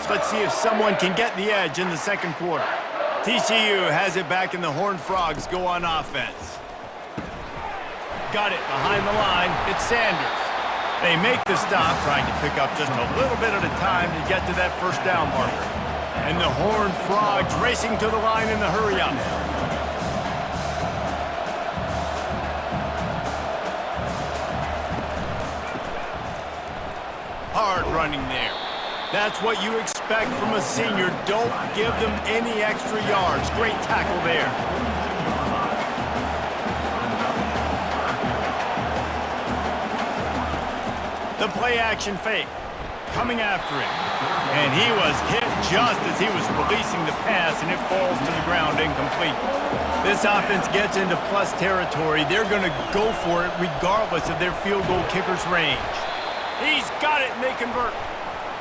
points. Let's see if someone can get the edge in the second quarter. TCU has it back, and the Horned Frogs go on offense. Got it behind the line. It's Sanders. They make the stop, trying to pick up just a little bit at a time to get to that first down marker. And the Horned Frogs racing to the line in the hurry-up. Hard running there. That's what you expect from a senior. Don't give them any extra yards. Great tackle there. The play-action fake. Coming after him. And he was hit just as he was releasing the pass, and it falls to the ground incomplete. This offense gets into plus territory. They're going to go for it regardless of their field goal kicker's range. He's got it, and they convert.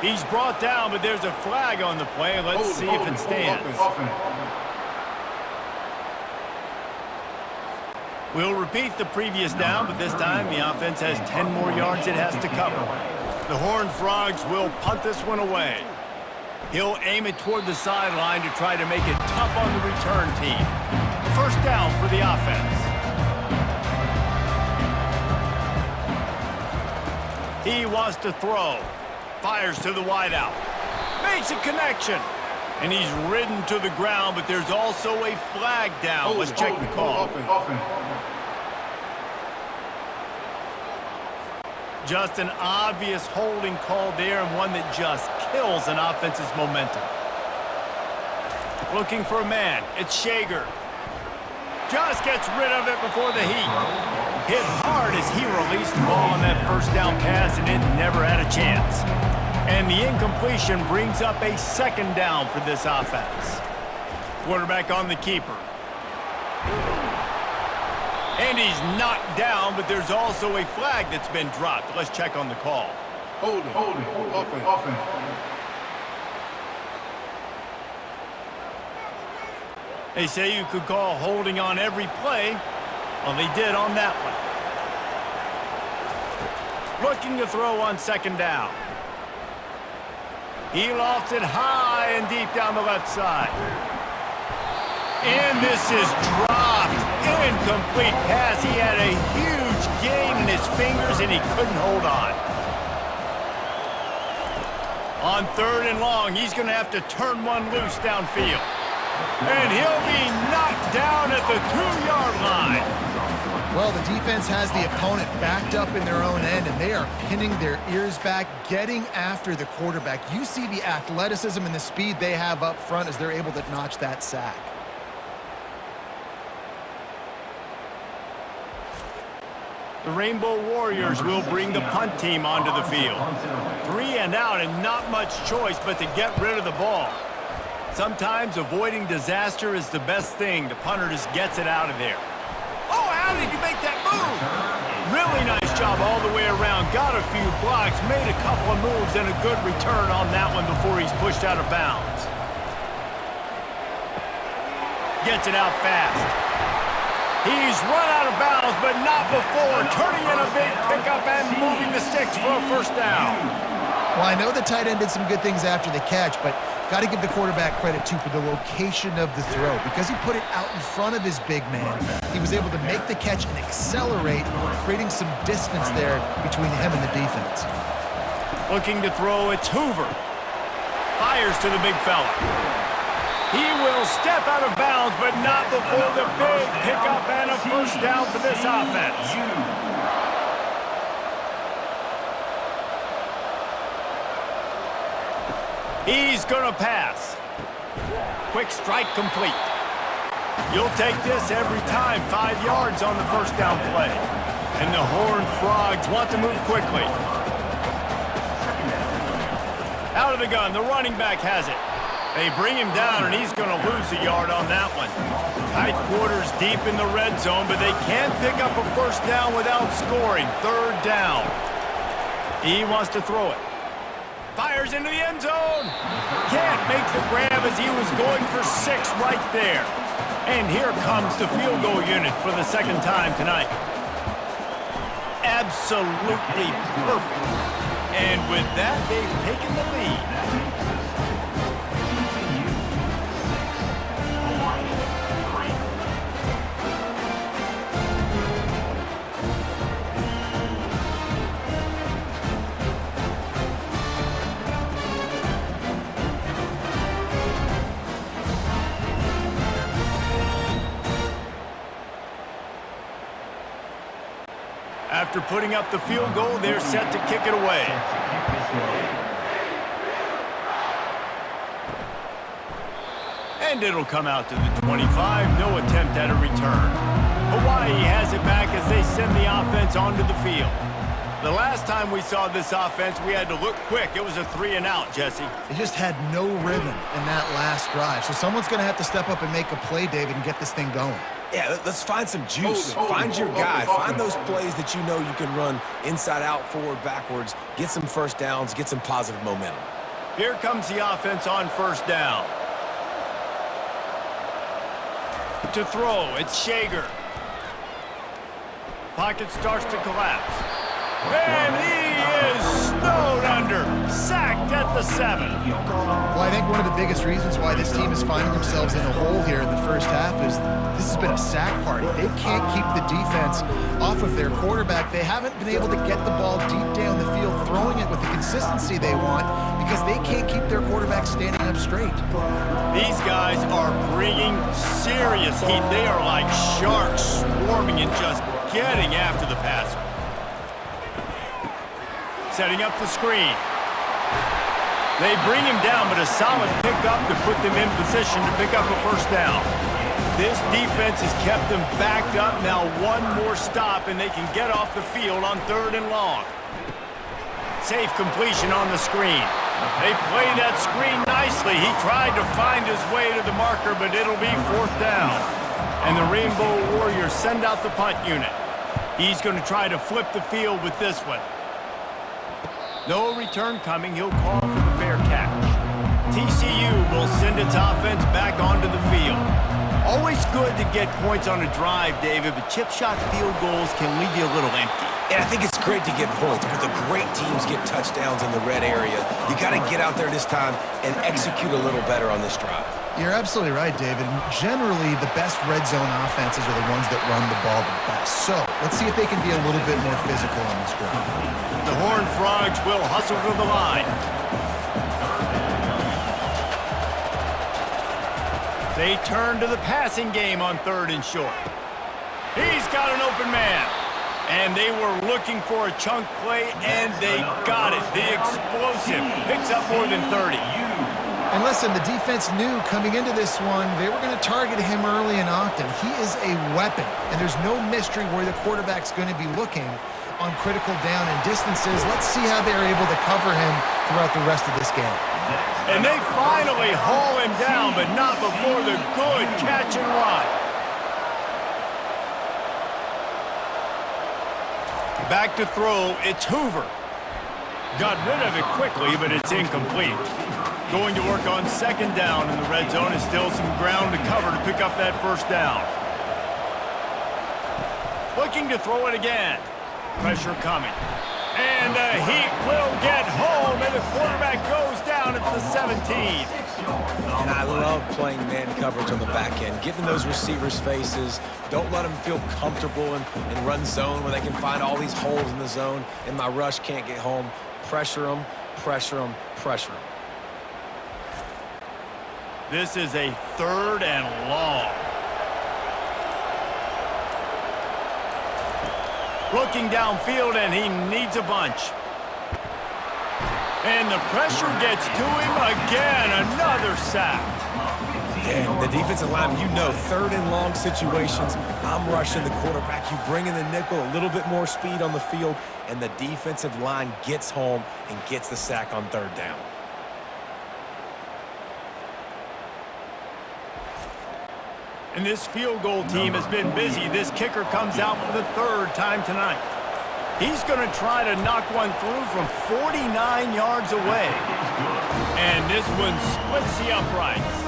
He's brought down, but there's a flag on the play. Let's see if it stands. We'll repeat the previous down, but this time the offense has 10 more yards it has to cover. The Horned Frogs will punt this one away. He'll aim it toward the sideline to try to make it tough on the return team. First down for the offense. He wants to throw. Fires to the wideout. Makes a connection. And he's ridden to the ground, but there's also a flag down. Let's check the call. Just an obvious holding call there, and one that just kills an offense's momentum. Looking for a man. It's Shager. Just gets rid of it before the heat. Hit hard as he released the ball on that first down pass, and it never had a chance. And the incompletion brings up a second down for this offense. Quarterback on the keeper. And he's knocked down, but there's also a flag that's been dropped. Let's check on the call. Hold it. Offense. They say you could call holding on every play. Well, they did on that one. Looking to throw on second down. He lofts it high and deep down the left side. And this is dropped. Incomplete pass. He had a huge gain in his fingers, and he couldn't hold on. On third and long, he's going to have to turn one loose downfield. And he'll be knocked down at the 2-yard line. Well, the defense has the opponent backed up in their own end, and they are pinning their ears back, getting after the quarterback. You see the athleticism and the speed they have up front as they're able to notch that sack. The Rainbow Warriors will bring the punt team onto the field. 3 and out, and not much choice but to get rid of the ball. Sometimes avoiding disaster is the best thing. The punter just gets it out of there. Oh, how did you make that move? Really nice job all the way around. Got a few blocks, made a couple of moves, and a good return on that one before he's pushed out of bounds. Gets it out fast. He's run out of bounds, but not before. Turning in a big pickup and moving the sticks for a first down. Well, I know the tight end did some good things after the catch, but got to give the quarterback credit, too, for the location of the throw. Because he put it out in front of his big man, he was able to make the catch and accelerate, creating some distance there between him and the defense. Looking to throw, it's Hoover. Fires to the big fella. He will step out of bounds, but not before the big pickup and a first down for this offense. He's going to pass. Quick strike complete. You'll take this every time. 5 yards on the first down play. And the Horned Frogs want to move quickly. Out of the gun, the running back has it. They bring him down, and he's going to lose a yard on that one. Tight quarters deep in the red zone, but they can't pick up a first down without scoring. Third down. He wants to throw it. Fires into the end zone. Can't make the grab as he was going for 6 right there. And here comes the field goal unit for the second time tonight. Absolutely perfect. And with that, they've taken the lead. After putting up the field goal, they're set to kick it away. And it'll come out to the 25. No attempt at a return. Hawaii has it back as they send the offense onto the field. The last time we saw this offense, we had to look quick. It was a 3-and-out, Jesse. They just had no rhythm in that last drive. So someone's going to have to step up and make a play, David, and get this thing going. Yeah, let's find some juice. Find your guy. Find those plays that you know you can run inside out, forward, backwards. Get some first downs. Get some positive momentum. Here comes the offense on first down. To throw, it's Shager. Pocket starts to collapse. And he is snowed under. Sacked at the 7. Well, I think one of the biggest reasons why this team is finding themselves in a hole here in the first half is this has been a sack party. They can't keep the defense off of their quarterback. They haven't been able to get the ball deep down the field, throwing it with the consistency they want because they can't keep their quarterback standing up straight. These guys are bringing serious heat. They are like sharks swarming and just getting after the passer. Setting up the screen. They bring him down, but a solid pickup to put them in position to pick up a first down. This defense has kept them backed up. Now one more stop, and they can get off the field on 3rd and long. Safe completion on the screen. They play that screen nicely. He tried to find his way to the marker, but it'll be 4th down. And the Rainbow Warriors send out the punt unit. He's going to try to flip the field with this one. No return coming. He'll call for the fair catch. TCU will send its offense back onto the field. Always good to get points on a drive, David, but chip shot field goals can leave you a little empty. And I think it's great to get points, but the great teams get touchdowns in the red area. You got to get out there this time and execute a little better on this drive. You're absolutely right, David. Generally, the best red zone offenses are the ones that run the ball the best. So let's see if they can be a little bit more physical on this drive. The Horned Frogs will hustle to the line. They turn to the passing game on 3rd and short. He's got an open man. And they were looking for a chunk play, and they got it. The explosive picks up more than 30. And listen, the defense knew coming into this one, they were going to target him early and often. He is a weapon, and there's no mystery where the quarterback's going to be looking on critical down and distances. Let's see how they're able to cover him throughout the rest of this game. And they finally haul him down, but not before the good catch and run. Back to throw, it's Hoover. Got rid of it quickly, but it's incomplete. Going to work on 2nd down in the red zone is still some ground to cover to pick up that first down. Looking to throw it again. Pressure coming. And the Heat will get home, and the quarterback goes down at the 17. And I love playing man coverage on the back end, getting those receivers' faces. Don't let them feel comfortable in run zone where they can find all these holes in the zone, and my rush can't get home. Pressure them, pressure them, pressure them. This is a 3rd and long. Looking downfield, and he needs a bunch. And the pressure gets to him again. Another sack. And the defensive line, you know, 3rd and long situations, I'm rushing the quarterback. You bring in the nickel, a little bit more speed on the field, and the defensive line gets home and gets the sack on 3rd down. And this field goal team has been busy. This kicker comes out for the 3rd time tonight. He's going to try to knock one through from 49 yards away. And this one splits the uprights.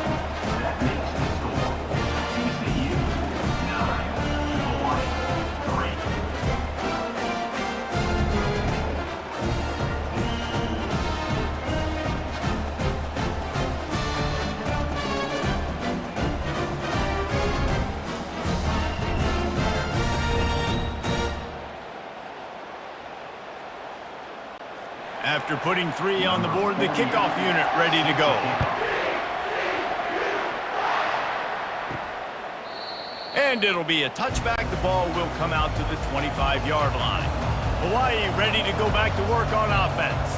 After putting 3 on the board, the kickoff unit ready to go. And it'll be a touchback. The ball will come out to the 25-yard line. Hawaii ready to go back to work on offense.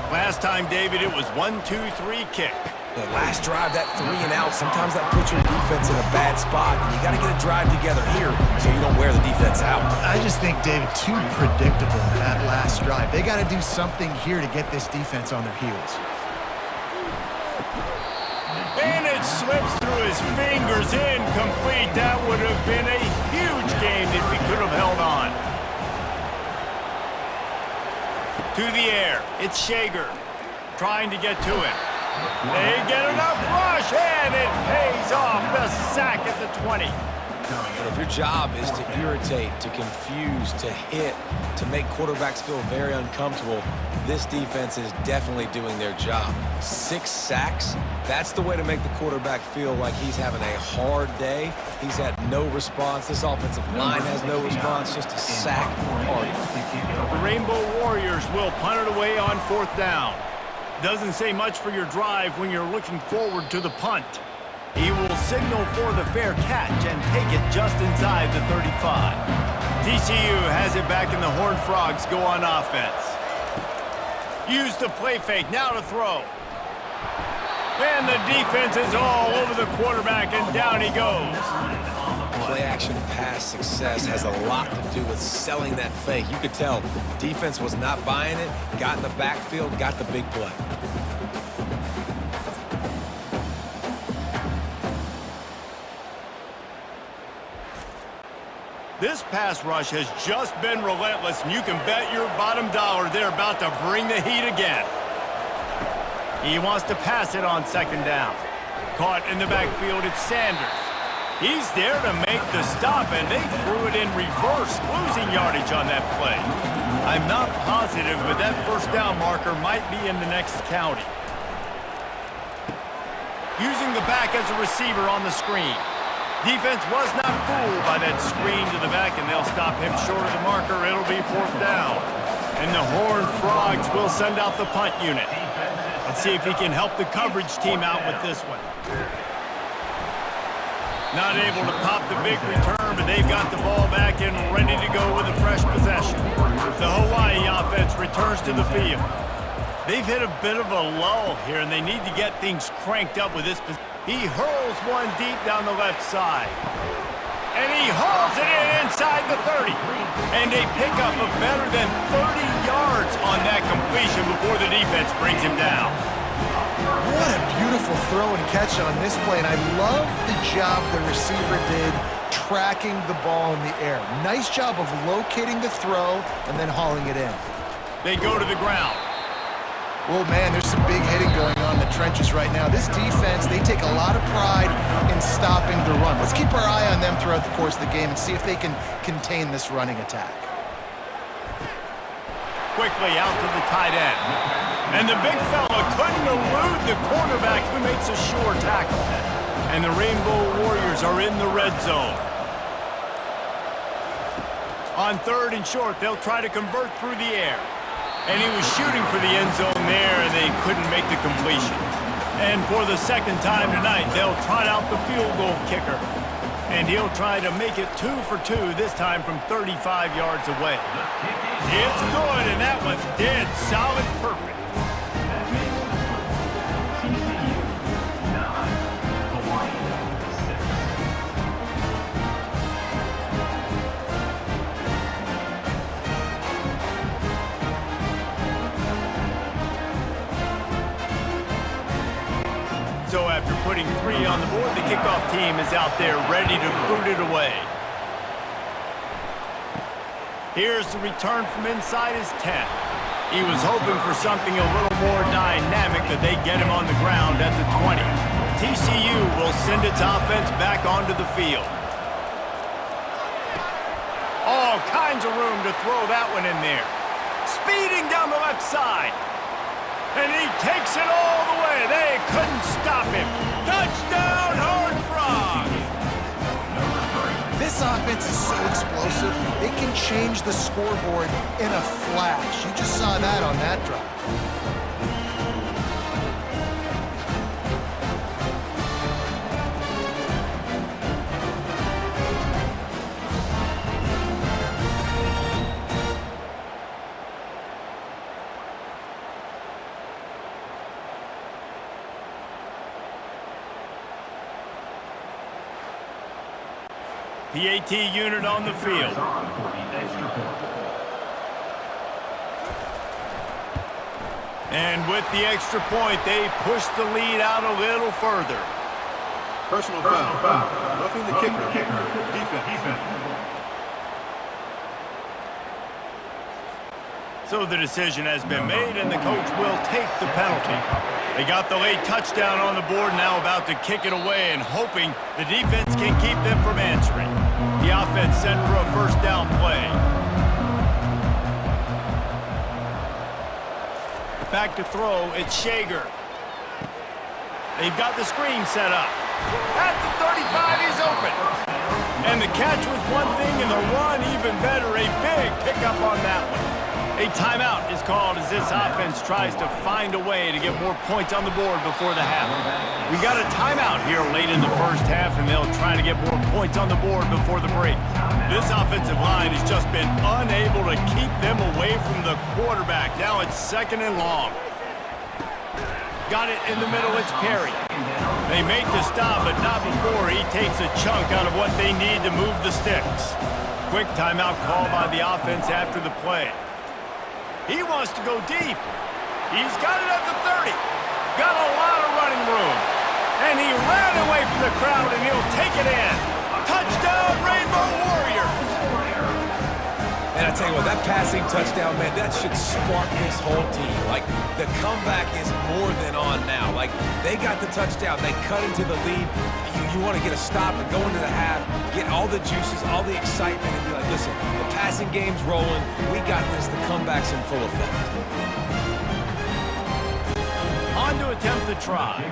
Last time, David, it was 1-2-3 kick. The last drive, that 3 and out, sometimes that puts your defense in a bad spot, and you got to get a drive together here so you don't wear the defense out. I just think, David, too predictable that last drive. They got to do something here to get this defense on their heels. And it slips through his fingers, incomplete. That would have been a huge gain if he could have held on. To the air, it's Shager trying to get to him. They get enough rush, and it pays off. The sack at the 20. And if your job is to irritate, to confuse, to hit, to make quarterbacks feel very uncomfortable, this defense is definitely doing their job. 6 sacks, that's the way to make the quarterback feel like he's having a hard day. He's had no response. This offensive line has no response, just a sack party. The Rainbow Warriors will punt it away on 4th down. Doesn't say much for your drive when you're looking forward to the punt. He will signal for the fair catch and take it just inside the 35. TCU has it back and the Horned Frogs go on offense. Use the play fake, now to throw. And the defense is all over the quarterback, and down he goes. Play-action pass success has a lot to do with selling that fake. You could tell defense was not buying it, got in the backfield, got the big play. This pass rush has just been relentless, and you can bet your bottom dollar they're about to bring the heat again. He wants to pass it on 2nd down. Caught in the backfield, it's Sanders. He's there to make the stop, and they threw it in reverse, losing yardage on that play. I'm not positive, but that 1st down marker might be in the next county. Using the back as a receiver on the screen. Defense was not fooled by that screen to the back, and they'll stop him short of the marker. It'll be 4th down. And the Horned Frogs will send out the punt unit. Let's see if he can help the coverage team out with this one. Not able to pop the big return, but they've got the ball back and ready to go with a fresh possession. The Hawaii offense returns to the field. They've hit a bit of a lull here, and they need to get things cranked up with this possession. He hurls one deep down the left side. And he hauls it in inside the 30. And they pick up a better than 30 yards on that completion before the defense brings him down. What a beautiful throw and catch on this play, and I love the job the receiver did tracking the ball in the air. Nice job of locating the throw and then hauling it in. They go to the ground. Oh, man, there's some big hitting going on in the trenches right now. This defense, they take a lot of pride in stopping the run. Let's keep our eye on them throughout the course of the game and see if they can contain this running attack. Quickly out to the tight end. And the big fella couldn't elude the cornerback who makes a sure tackle. And the Rainbow Warriors are in the red zone. On 3rd and short, they'll try to convert through the air. And he was shooting for the end zone there, and they couldn't make the completion. And for the 2nd time tonight, they'll trot out the field goal kicker. And he'll try to make it 2 for 2, this time from 35 yards away. It's good, and that was dead solid perfect. So after putting 3 on the board, the kickoff team is out there ready to boot it away. Here's the return from inside his 10. He was hoping for something a little more dynamic, but they get him on the ground at the 20. TCU will send its offense back onto the field. All kinds of room to throw that one in there. Speeding down the left side. And he takes it all the way. They couldn't stop him. Touchdown, Horned Frogs! This offense is so explosive, they can change the scoreboard in a flash. You just saw that on that drive. PAT unit on the field. And with the extra point, they push the lead out a little further. Personal foul. Roughing the kicker. Defense. So the decision has been made, and the coach will take the penalty. They got the late touchdown on the board, now about to kick it away and hoping the defense can keep them from answering. The offense set for a first down play. Back to throw, it's Shager. They've got the screen set up. At the 35, he's open. And the catch was one thing, and the run even better. A big pickup on that one. A timeout is called as this offense tries to find a way to get more points on the board before the half. We got a timeout here late in the first half, and they'll try to get more points on the board before the break. This offensive line has just been unable to keep them away from the quarterback. Now it's 2nd and long. Got it in the middle, it's Perry. They make the stop, but not before he takes a chunk out of what they need to move the sticks. Quick timeout call by the offense after the play. He wants to go deep. He's got it at the 30. Got a lot of running room. And he ran away from the crowd, and he'll take it in. Touchdown, Rainbow Warriors! And I tell you what, that passing touchdown, man, that should spark this whole team. Like, the comeback is more than on now. Like, they got the touchdown. They cut into the lead. You want to get a stop and go into the half, get all the juices, all the excitement, and be like, listen, the passing game's rolling. We got this. The comeback's in full effect. On to attempt the try.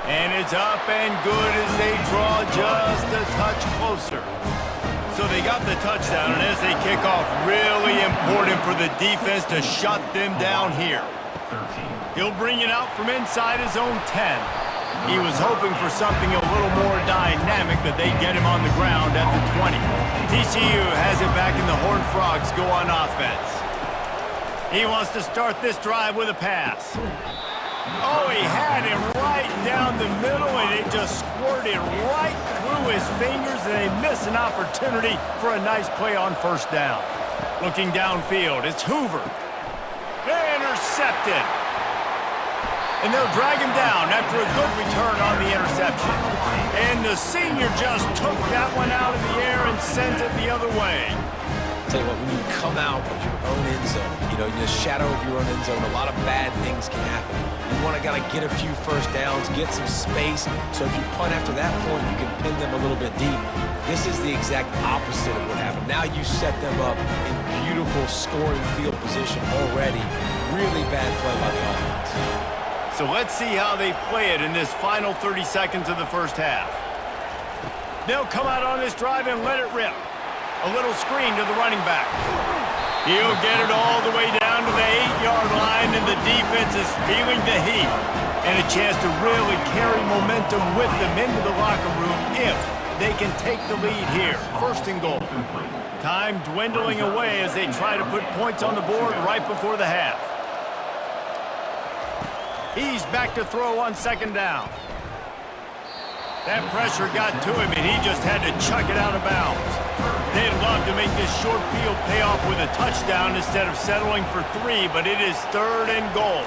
And it's up and good as they draw just a touch closer. So they got the touchdown, and as they kick off, really important for the defense to shut them down here. He'll bring it out from inside his own 10. He was hoping for something a little more dynamic, but they get him on the ground at the 20. TCU has it back, and the Horned Frogs go on offense. He wants to start this drive with a pass. Oh, he had him right down the middle, and it just squirted right through his fingers, and they miss an opportunity for a nice play on first down. Looking downfield, it's Hoover. Intercepted. And they'll drag him down after a good return on the interception. And the senior just took that one out of the air and sent it the other way. Tell you what, when you come out of your own end zone, in the shadow of your own end zone, a lot of bad things can happen. You want to get a few first downs, get some space, so if you punt after that point, you can pin them a little bit deep. This is the exact opposite of what happened. Now you set them up in beautiful scoring field position already. Really bad play by the offense. So let's see how they play it in this final 30 seconds of the first half. They'll come out on this drive and let it rip. A little screen to the running back. He'll get it all the way down to the 8-yard line, and the defense is feeling the heat. And a chance to really carry momentum with them into the locker room if they can take the lead here. 1st and goal. Time dwindling away as they try to put points on the board right before the half. He's back to throw on 2nd down. That pressure got to him, and he just had to chuck it out of bounds. They'd love to make this short field pay off with a touchdown instead of settling for 3, but it is 3rd and goal.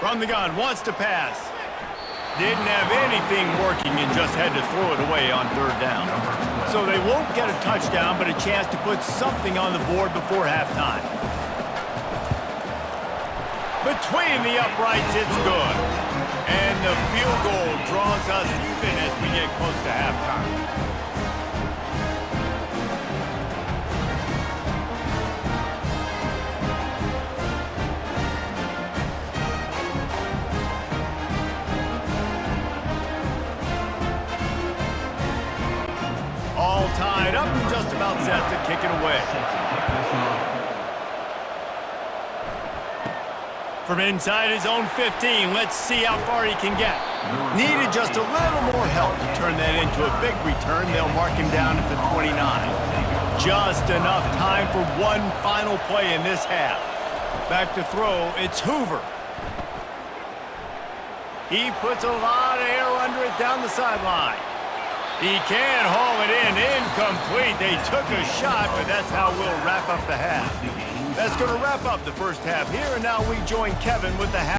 From the gun, wants to pass. Didn't have anything working and just had to throw it away on 3rd down. So they won't get a touchdown, but a chance to put something on the board before halftime. Between the uprights, it's good. And the field goal draws us even as we get close to halftime. All tied up and just about set to kick it away. From inside his own 15, let's see how far he can get. Needed just a little more help to turn that into a big return. They'll mark him down at the 29. Just enough time for one final play in this half. Back to throw, it's Hoover. He puts a lot of air under it down the sideline. He can haul it in. Incomplete. They took a shot, but that's how we'll wrap up the half. That's going to wrap up the first half here, and now we join Kevin with the half.